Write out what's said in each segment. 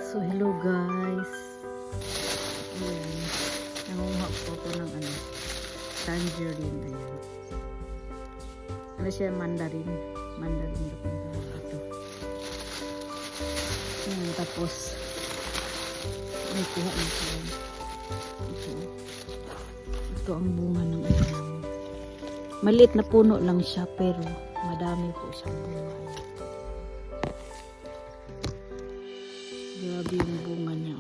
So hello guys. Ayan. Nangunguha po ako ng tangerine. Ayan. Ano siya? Mandarin. Mandarin na kung tawag ito. Ayan, tapos may kuha na siya. Ito ang bunga ng maliit na puno lang siya pero madami po siyang bunga. Grabe yung bunga niya.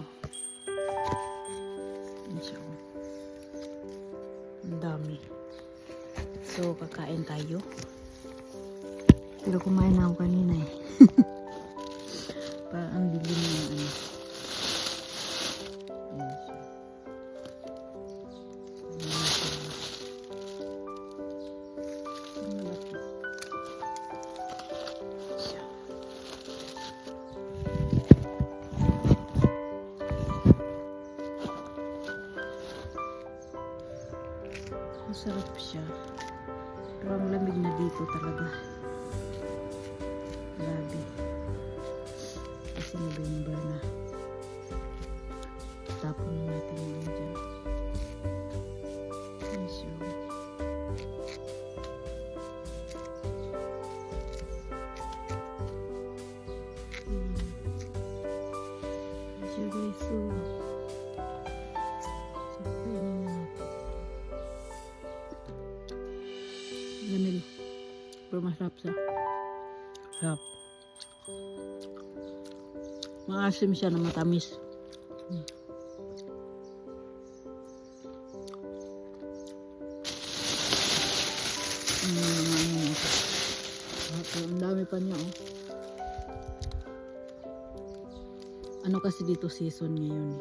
Yan siya. Ang dami. So, kakain tayo. Pero kumain na ako kanina eh. Parang ang dilim ng Yan siya. Masarap siya. Pero ang lamig na dito talaga. Grabe. Kasi November na. Tapon natin yun dyan. Ayan siya. Ayan siya guys. Lamig. Pero masarap siya. Sarap. Maasim siya na matamis. Ang dami pa niya oh. Ano kasi dito season ngayon eh.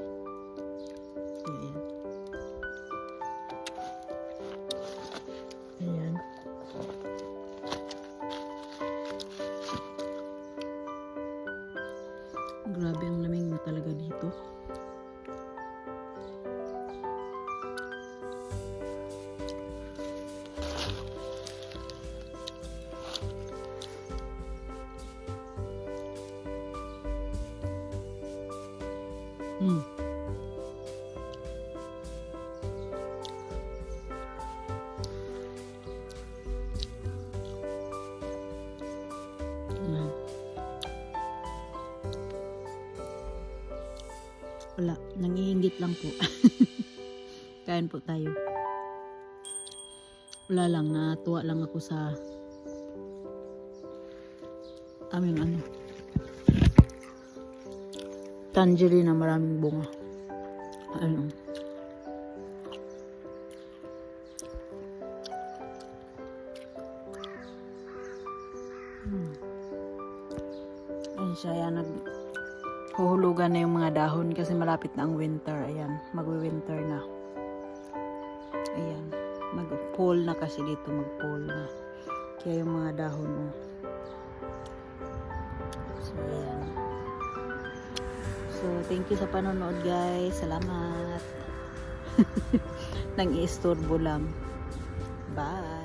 Kaya yan. Ayan. Grabe ang lamig na talaga dito. Wala, nangihinggit lang po. Kain po tayo. Wala lang, natuwa lang ako sa aming tangerine na maraming bunga. Ayun siya, yan huhulugan na yung mga dahon kasi malapit na ang winter. Ayan, magwi-winter na. Ayan, mag-fall na kasi dito, mag-fall na. Kaya yung mga dahon mo. So, ayan. So, thank you sa panonood guys. Salamat. Nang i-istorbo lang. Bye!